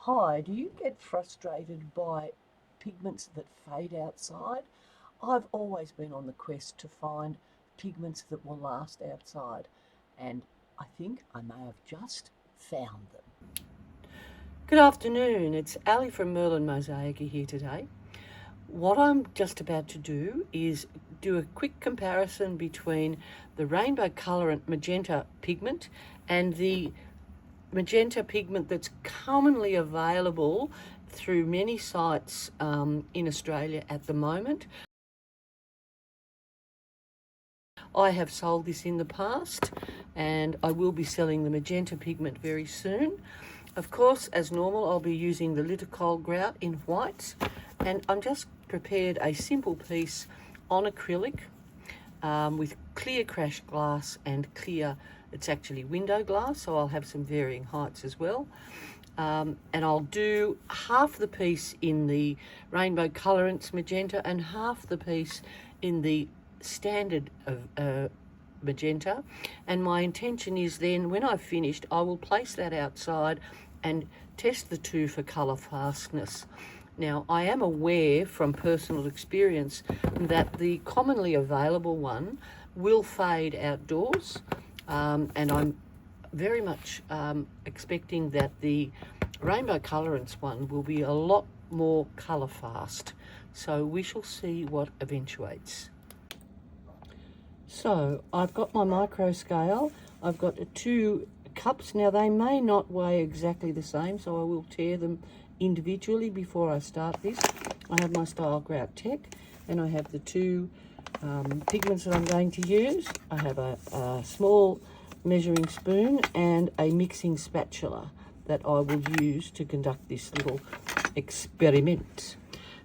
Hi, do you get frustrated by pigments that fade outside? I've always been on the quest to find pigments that will last outside, and I think I may have just found them. Good afternoon, it's Ali from Merlin Mosaica here today. What I'm just about to do is do a quick comparison between the Rainbow Colorant Magenta Pigment and the magenta pigment that's commonly available through many sites in Australia at the moment. I have sold this in the past and I will be selling the magenta pigment very soon. Of course, as normal, I'll be using the Litokol grout in whites, and I'm just prepared a simple piece on acrylic with clear crash glass and clear, it's actually window glass, so I'll have some varying heights as well. And I'll do half the piece in the Rainbow Colorants Magenta and half the piece in the standard magenta. And my intention is then, when I've finished, I will place that outside and test the two for colour fastness. Now, I am aware from personal experience that the commonly available one will fade outdoors, and I'm very much expecting that the Rainbow Colorants one will be a lot more colour fast. So we shall see what eventuates. So I've got my micro scale. I've got two cups. Now they may not weigh exactly the same, so I will tear them individually before I start this. I have my StyleGrout Tech, and I have the two pigments that I'm going to use. I have a small measuring spoon and a mixing spatula that I will use to conduct this little experiment.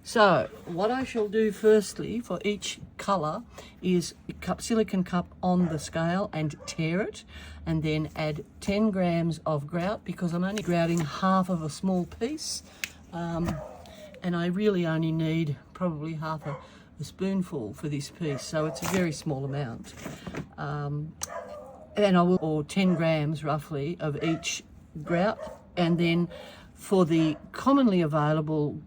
So what I shall do firstly for each colour is silicone cup on the scale and tear it, and then add 10 grams of grout, because I'm only grouting half of a small piece, and I really only need probably half a spoonful for this piece, so it's a very small amount. And I will, or 10 grams roughly of each grout, and then for the commonly available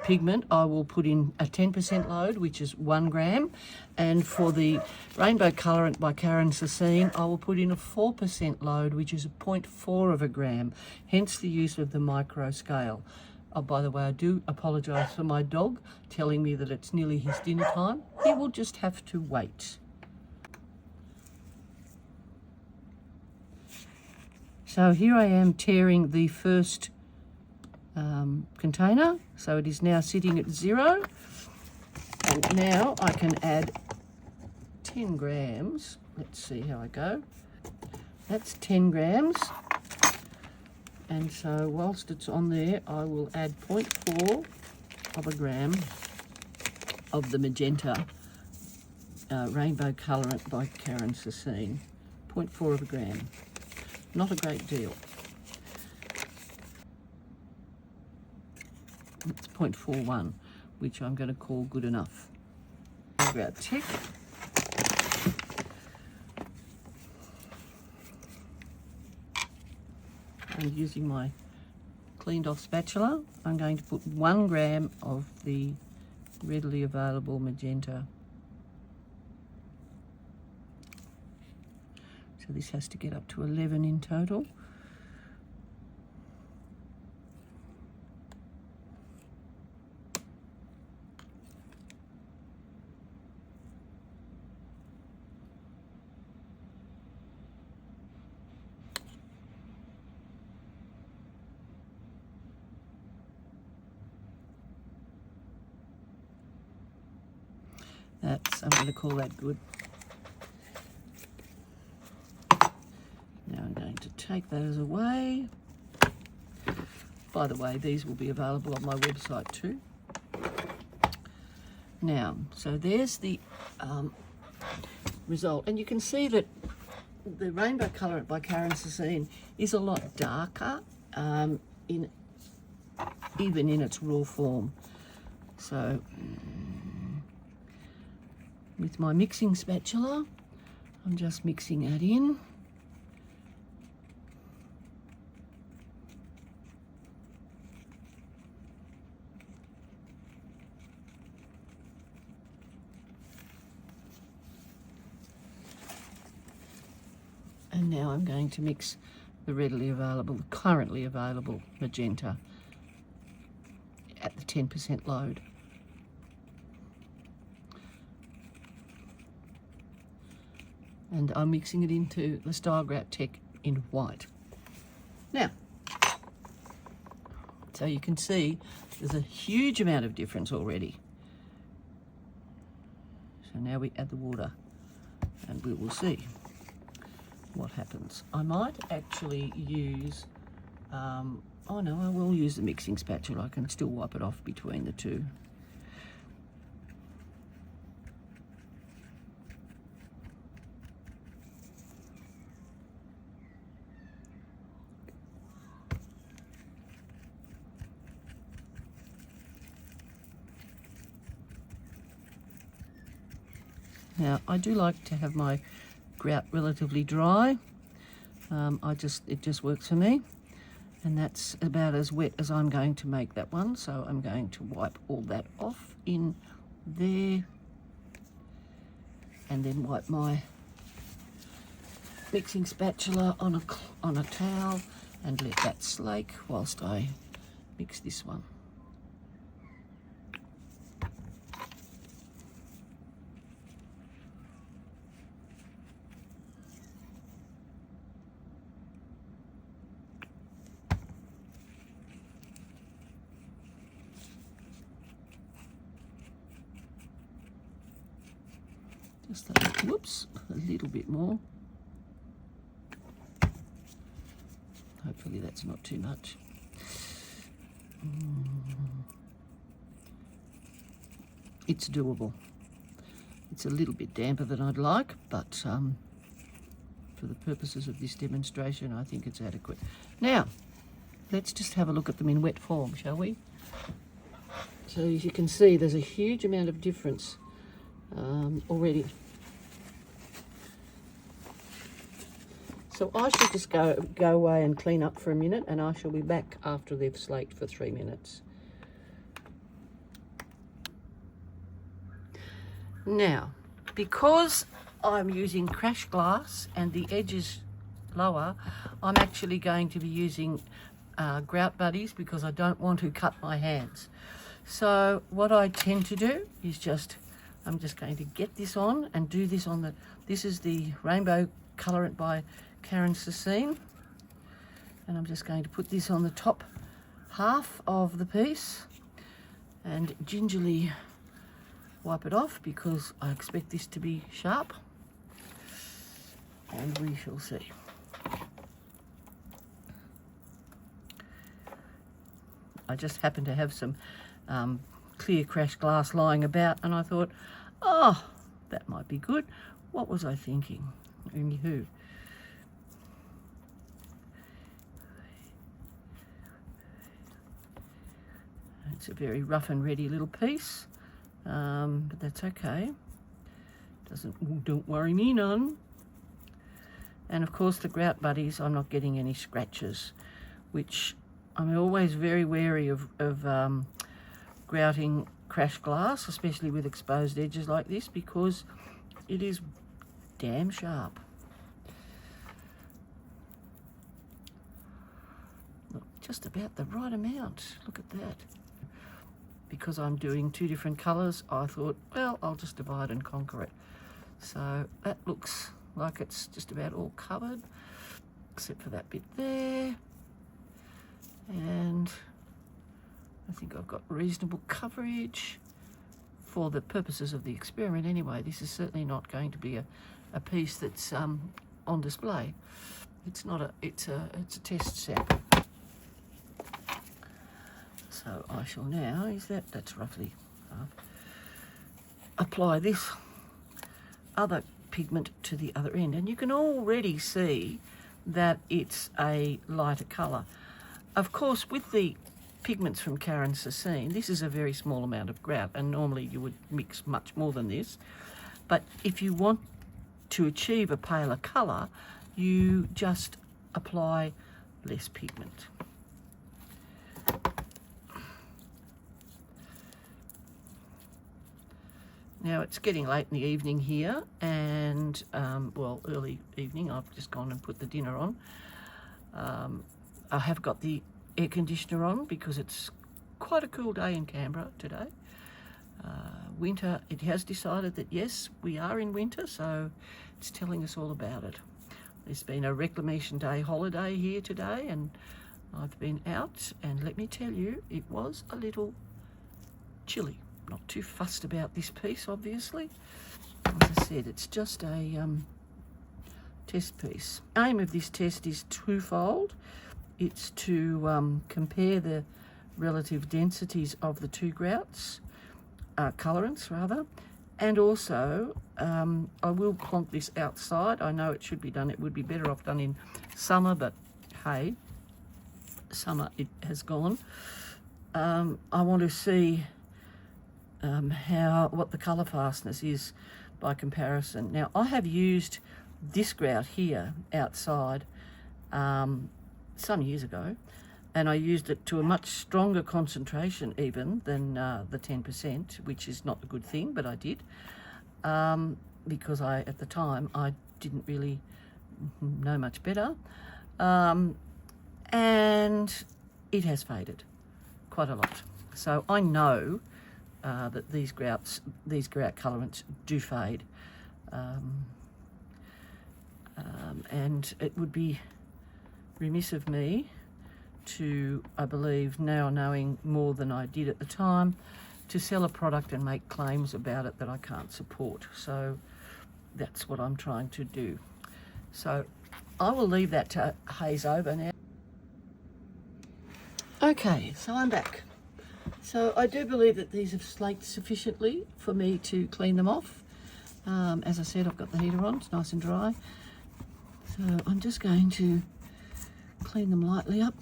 pigment I will put in a 10% load, which is 1 gram, and for the Rainbow Colorant by Karen Sasine I will put in a 4% load, which is a 0.4 of a gram, hence the use of the micro scale. Oh, by the way, I do apologise for my dog telling me that it's nearly his dinner time. He will just have to wait. So here I am tearing the first container, so it is now sitting at 0, and now I can add 10 grams. Let's see how I go. That's 10 grams, and so whilst it's on there I will add 0.4 of a gram of the magenta Rainbow Colorant by Karen Sasine. 0.4 of a gram, not a great deal. It's 0.41, which I'm going to call good enough. Grout Tech. And using my cleaned off spatula, I'm going to put 1 gram of the readily available magenta. So this has to get up to 11 in total. I'm going to call that good. Now I'm going to take those away. By the way, these will be available on my website too. Now, so there's the result, and you can see that the Rainbow Colorant by Karen Sasine is a lot darker, even in its raw form. So with my mixing spatula, I'm just mixing that in. And now I'm going to mix the currently available magenta at the 10% load. And I'm mixing it into the StyleGrout Tech in white. Now, so you can see there's a huge amount of difference already. So now we add the water and we will see what happens. I might actually use, oh no, I will use the mixing spatula. I can still wipe it off between the two. Now, I do like to have my grout relatively dry. It just works for me. And that's about as wet as I'm going to make that one. So I'm going to wipe all that off in there. And then wipe my mixing spatula on a towel and let that slake whilst I mix this one. Just a little bit more. Hopefully that's not too much. It's doable. It's a little bit damper than I'd like, but for the purposes of this demonstration, I think it's adequate. Now, let's just have a look at them in wet form, shall we? So as you can see, there's a huge amount of difference already. So I shall just go away and clean up for a minute, and I shall be back after they've slaked for 3 minutes. Now, because I'm using crash glass and the edge is lower, I'm actually going to be using grout buddies because I don't want to cut my hands. So what I tend to do is I'm just going to get this on and do this on this is the Rainbow Colorant by Karen Sasine, and I'm just going to put this on the top half of the piece and gingerly wipe it off because I expect this to be sharp, and we shall see. I just happen to have some clear crash glass lying about, and I thought, oh, that might be good. What was I thinking? Anywho. It's a very rough and ready little piece, but that's okay. Don't worry me none. And of course the grout buddies, I'm not getting any scratches, which I'm always very wary of grouting crash glass, especially with exposed edges like this, because it is damn sharp. Look, just about the right amount. Look at that. Because I'm doing 2 different colours, I thought, well, I'll just divide and conquer it. So that looks like it's just about all covered, except for that bit there. And I think I've got reasonable coverage for the purposes of the experiment anyway. This is certainly not going to be a piece that's on display. It's not it's a test sample. So I shall now that's roughly half, apply this other pigment to the other end, and you can already see that it's a lighter colour. Of course, with the pigments from Karen Sasine, this is a very small amount of grout, and normally you would mix much more than this, but if you want to achieve a paler colour, you just apply less pigment. Now it's getting late in the evening here, and well, early evening. I've just gone and put the dinner on. I have got the air conditioner on because it's quite a cool day in Canberra today. Winter, it has decided that yes, we are in winter, so it's telling us all about it. There's been a Reclamation Day holiday here today, and I've been out, and let me tell you, it was a little chilly. Not too fussed about this piece, obviously. As I said, it's just a test piece. The aim of this test is twofold. It's to compare the relative densities of the two grouts, colorants rather, and also I will plonk this outside. I know it should be done, it would be better off done in summer, but hey, summer it has gone. I want to see what the colour fastness is by comparison. Now I have used this grout here outside some years ago, and I used it to a much stronger concentration even than the 10%, which is not a good thing, but I did, because at the time I didn't really know much better, and it has faded quite a lot. So I know that these grout colorants do fade, and it would be remiss of me to, I believe, now knowing more than I did at the time, to sell a product and make claims about it that I can't support. So that's what I'm trying to do. So I will leave that to haze over now. Okay, so I'm back. So I do believe that these have slaked sufficiently for me to clean them off. As I said, I've got the heater on, it's nice and dry. So I'm just going to clean them lightly up.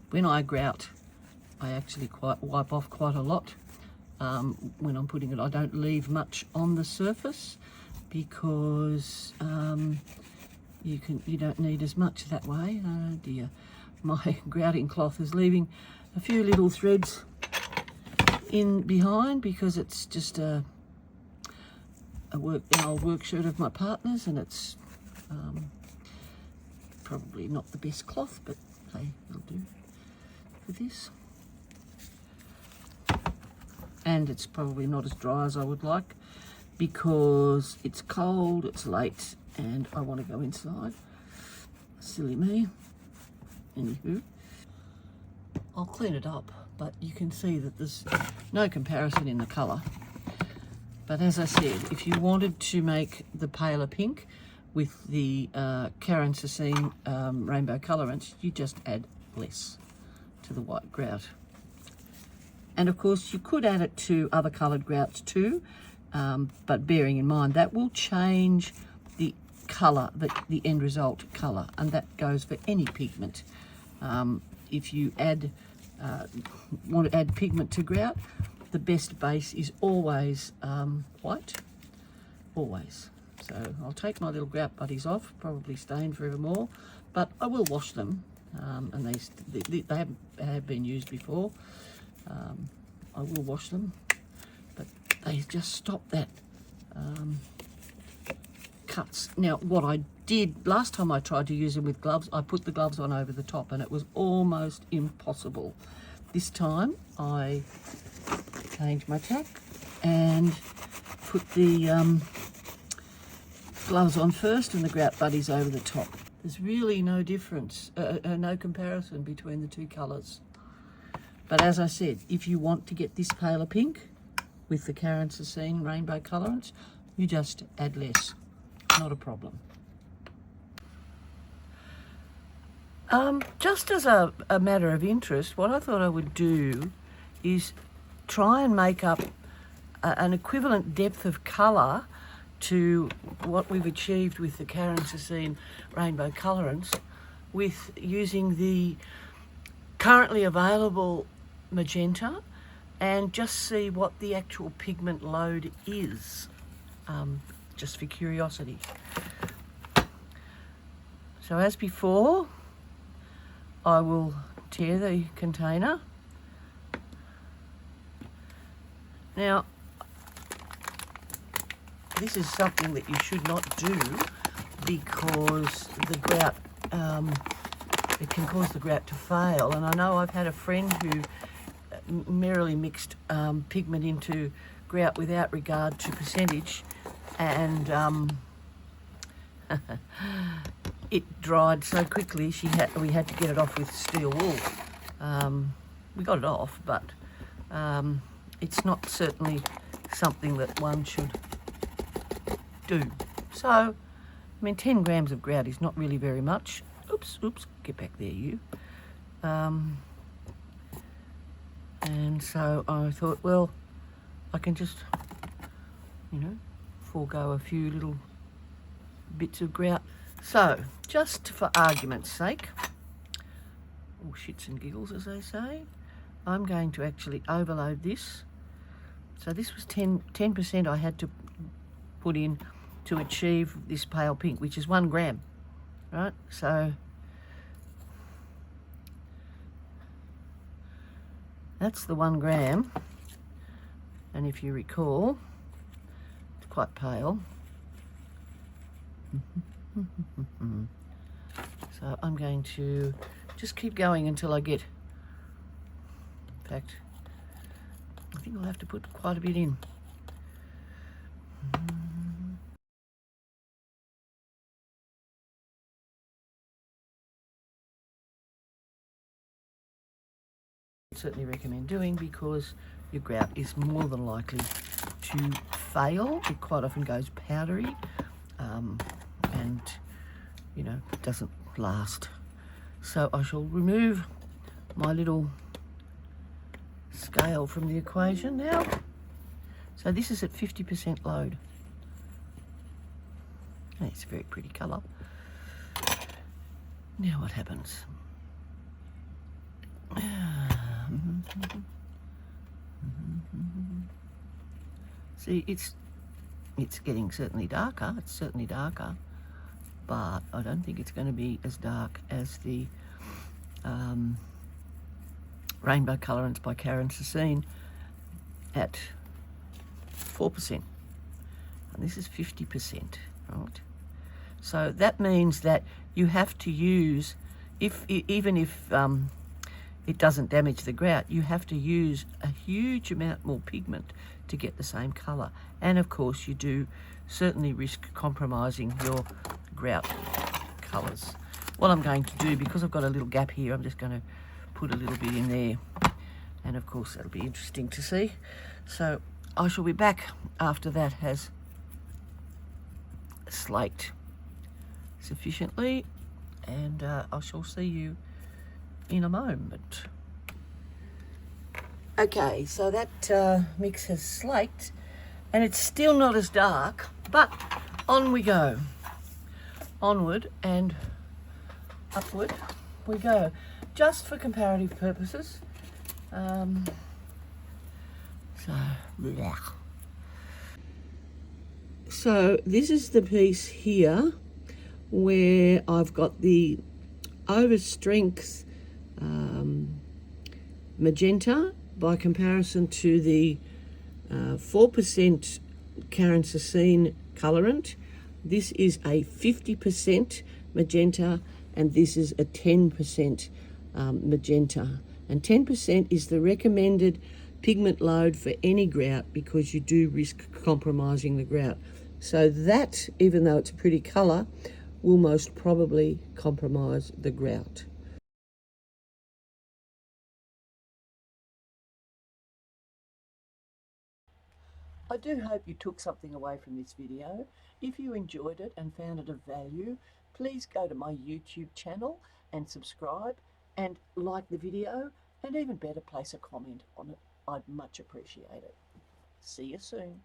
When I grout, I actually wipe off quite a lot. When I'm putting it, I don't leave much on the surface because you don't need as much that way. Oh dear, my grouting cloth is leaving a few little threads in behind because it's just an old work shirt of my partner's, and it's probably not the best cloth, but hey, it'll do for this. And it's probably not as dry as I would like because it's cold, it's late, and I want to go inside. Silly me. Anywho, I'll clean it up, but you can see that there's no comparison in the colour. But as I said, if you wanted to make the paler pink with the Karen Sasine Rainbow Colorants, you just add less to the white grout. And of course you could add it to other coloured grouts too, but bearing in mind that will change the colour, the end result colour, and that goes for any pigment. If you want to add pigment to grout, the best base is always white, always. So I'll take my little grout buddies off, probably stained forevermore, but I will wash them, and they have been used before. I will wash them, but they just stop that cuts. Now what I did last time I tried to use them with gloves, I put the gloves on over the top and it was almost impossible. This time I changed my tack and put the gloves on first and the grout buddies over the top. There's really no difference, no comparison between the two colours. But as I said, if you want to get this paler pink with the Karen Sasine Rainbow Colorants, you just add less. Not a problem. Just as a matter of interest, what I thought I would do is try and make up an equivalent depth of colour to what we've achieved with the Karen Sasine Rainbow Colorants with using the currently available magenta and just see what the actual pigment load is, just for curiosity. So as before, I will tear the container. Now, this is something that you should not do because the grout, it can cause the grout to fail. And I know I've had a friend who merrily mixed pigment into grout without regard to percentage, and it dried so quickly we had to get it off with steel wool. We got it off, but it's not certainly something that one should do. So, I mean, 10 grams of grout is not really very much. Oops, get back there, you. And so I thought, well, I can just, forego a few little bits of grout. So, just for argument's sake, or shits and giggles as they say, I'm going to actually overload this. So this was 10% I had to put in to achieve this pale pink, which is 1 gram, right? So that's the 1 gram, and if you recall, it's quite pale. So I'm going to just keep going until I get, in fact, I think I'll have to put quite a bit in. Certainly recommend doing, because your grout is more than likely to fail. It quite often goes powdery, and doesn't last. So I shall remove my little scale from the equation now. So this is at 50% load. And it's a very pretty colour. Now what happens? See, it's getting certainly darker. It's certainly darker, but I don't think it's going to be as dark as the Rainbow Colorants by Karen Sasine at 4%, and this is 50%, right? So that means that you have to use, even if it doesn't damage the grout, you have to use a huge amount more pigment to get the same colour. And of course you do certainly risk compromising your grout colours. What I'm going to do, because I've got a little gap here, I'm just going to put a little bit in there, and of course that'll be interesting to see. So I shall be back after that has slaked sufficiently, and I shall see you in a moment. Okay, so that mix has slaked, and it's still not as dark, but on we go. Onward and upward we go, just for comparative purposes. So this is the piece here where I've got the overstrength magenta by comparison to the 4% Karen Sasine colorant. This is a 50% magenta, and this is a 10% magenta. And 10% is the recommended pigment load for any grout, because you do risk compromising the grout. So that, even though it's a pretty colour, will most probably compromise the grout. I do hope you took something away from this video. If you enjoyed it and found it of value, please go to my YouTube channel and subscribe and like the video, and even better, place a comment on it. I'd much appreciate it. See you soon.